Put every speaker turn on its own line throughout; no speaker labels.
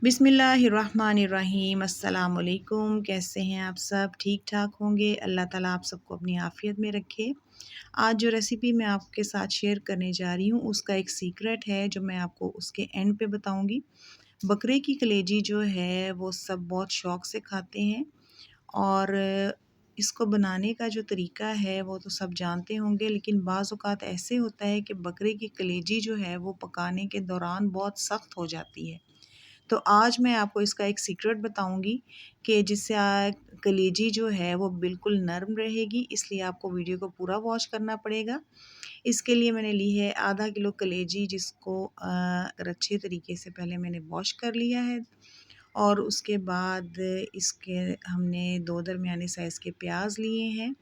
बिस्मिल्लाहिर्रहमानिर्रहीम। अस्सलाम वालेकुम। कैसे हैं आप सब? ठीक ठाक होंगे। अल्लाह ताला आप सबको अपनी आफ़ियत में रखे। आज जो रेसिपी मैं आपके साथ शेयर करने जा रही हूँ उसका एक सीक्रेट है जो मैं आपको उसके एंड पे बताऊँगी। बकरे की कलेजी जो है वो सब बहुत शौक़ से खाते हैं और इसको बनाने का जो तरीका है वो तो सब जानते होंगे, लेकिन बाज़ औक़ात ऐसे होता है कि बकरे की कलेजी जो है वो पकाने के दौरान बहुत सख्त हो जाती है। तो आज मैं आपको इसका एक सीक्रेट बताऊंगी कि जिससे कलेजी जो है वो बिल्कुल नरम रहेगी, इसलिए आपको वीडियो को पूरा वॉच करना पड़ेगा। इसके लिए मैंने ली है आधा किलो कलेजी, जिसको अच्छे तरीके से पहले मैंने वॉश कर लिया है और उसके बाद इसके हमने 2 दरमियाने साइज़ के प्याज लिए हैं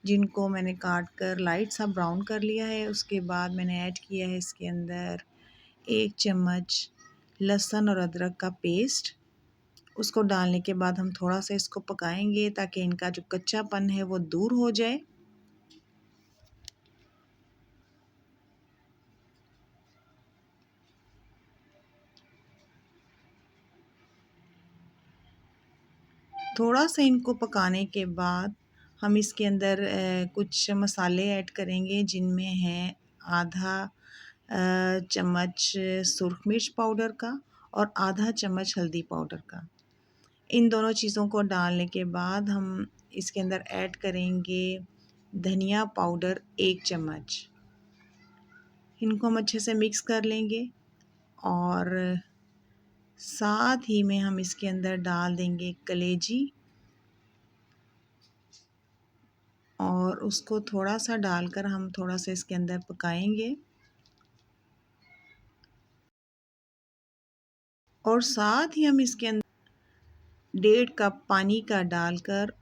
जिनको मैंने काट कर लाइट सा ब्राउन कर लिया है। उसके बाद मैंने ऐड किया है इसके अंदर 1 चम्मच लहसुन और अदरक का पेस्ट। उसको डालने के बाद हम थोड़ा सा इसको पकाएंगे ताकि इनका जो कच्चापन है वो दूर हो जाए। थोड़ा सा इनको पकाने के बाद हम इसके अंदर कुछ मसाले ऐड करेंगे जिनमें है आधा चम्मच सुरख मिर्च पाउडर का और आधा चम्मच हल्दी पाउडर का। इन दोनों चीज़ों को डालने के बाद हम इसके अंदर ऐड करेंगे धनिया पाउडर 1 चम्मच। इनको हम अच्छे से मिक्स कर लेंगे और साथ ही में हम इसके अंदर डाल देंगे कलेजी और उसको थोड़ा सा डालकर हम थोड़ा सा इसके अंदर पकाएंगे और साथ ही हम इसके अंदर 1.5 कप पानी का डालकर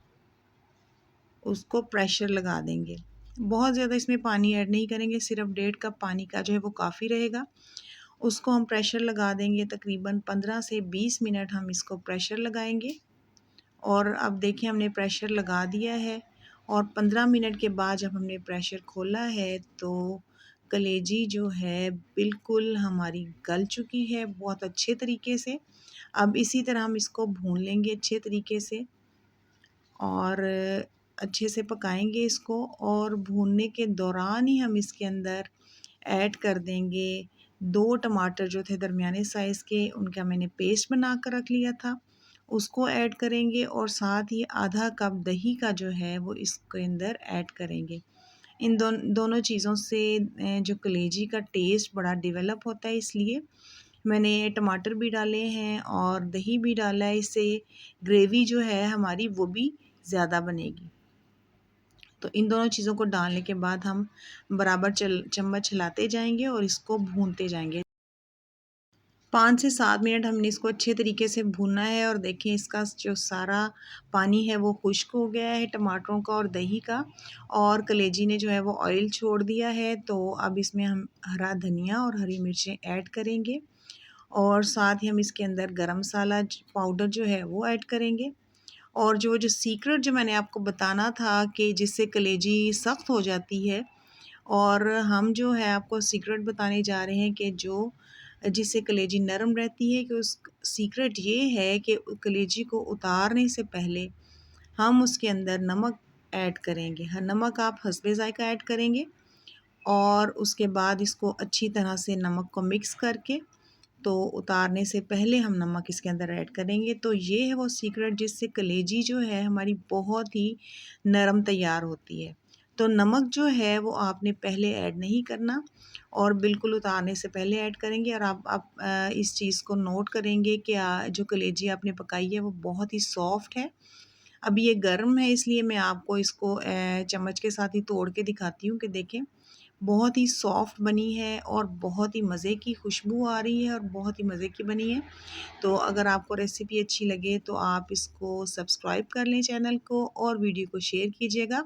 उसको प्रेशर लगा देंगे। बहुत ज़्यादा इसमें पानी ऐड नहीं करेंगे, सिर्फ 1.5 कप पानी का जो है वो काफ़ी रहेगा। उसको हम प्रेशर लगा देंगे, तकरीबन 15 से 20 मिनट हम इसको प्रेशर लगाएंगे। और अब देखिए हमने प्रेशर लगा दिया है और 15 मिनट के बाद जब हमने प्रेशर खोला है तो कलेजी जो है बिल्कुल हमारी गल चुकी है बहुत अच्छे तरीके से। अब इसी तरह हम इसको भून लेंगे अच्छे तरीके से और अच्छे से पकाएंगे इसको। और भूनने के दौरान ही हम इसके अंदर ऐड कर देंगे 2 टमाटर जो थे दरमियाने साइज़ के, उनका मैंने पेस्ट बना कर रख लिया था, उसको ऐड करेंगे और साथ ही आधा कप दही का जो है वो इसके अंदर ऐड करेंगे। इन दोनों चीज़ों से जो कलेजी का टेस्ट बड़ा डेवलप होता है, इसलिए मैंने टमाटर भी डाले हैं और दही भी डाला है। इससे ग्रेवी जो है हमारी वो भी ज़्यादा बनेगी। तो इन दोनों चीज़ों को डालने के बाद हम बराबर चम्मच हिलाते जाएंगे और इसको भूनते जाएंगे। 5 से 7 मिनट हमने इसको अच्छे तरीके से भूनना है और देखिए इसका जो सारा पानी है वो खुश्क हो गया है टमाटरों का और दही का, और कलेजी ने जो है वो ऑयल छोड़ दिया है। तो अब इसमें हम हरा धनिया और हरी मिर्चें ऐड करेंगे और साथ ही हम इसके अंदर गरम मसाला पाउडर जो है वो ऐड करेंगे। और जो सीक्रेट जो मैंने आपको बताना था कि जिससे कलेजी सख्त हो जाती है, और हम जो है आपको सीक्रेट बताने जा रहे हैं कि जो जिससे कलेजी नरम रहती है, कि उस सीक्रेट ये है कि कलेजी को उतारने से पहले हम उसके अंदर नमक ऐड करेंगे। हाँ, नमक आप हस्बे ज़ायक़ा ऐड करेंगे और उसके बाद इसको अच्छी तरह से नमक को मिक्स करके तो उतारने से पहले हम नमक इसके अंदर ऐड करेंगे। तो ये है वो सीक्रेट जिससे कलेजी जो है हमारी बहुत ही नरम तैयार होती है। तो नमक जो है वो आपने पहले ऐड नहीं करना और बिल्कुल उतारने से पहले ऐड करेंगे। और आप इस चीज़ को नोट करेंगे कि जो कलेजी आपने पकाई है वो बहुत ही सॉफ्ट है। अभी ये गर्म है इसलिए मैं आपको इसको चम्मच के साथ ही तोड़ के दिखाती हूँ कि देखें बहुत ही सॉफ्ट बनी है और बहुत ही मज़े की खुशबू आ रही है और बहुत ही मज़े की बनी है। तो अगर आपको रेसिपी अच्छी लगे तो आप इसको सब्सक्राइब कर लें चैनल को और वीडियो को शेयर कीजिएगा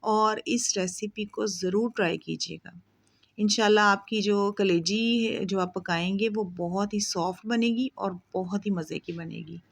और इस रेसिपी को ज़रूर ट्राई कीजिएगा। इंशाल्लाह आपकी जो कलेजी जो आप पकाएंगे वो बहुत ही सॉफ्ट बनेगी और बहुत ही मज़े की बनेगी।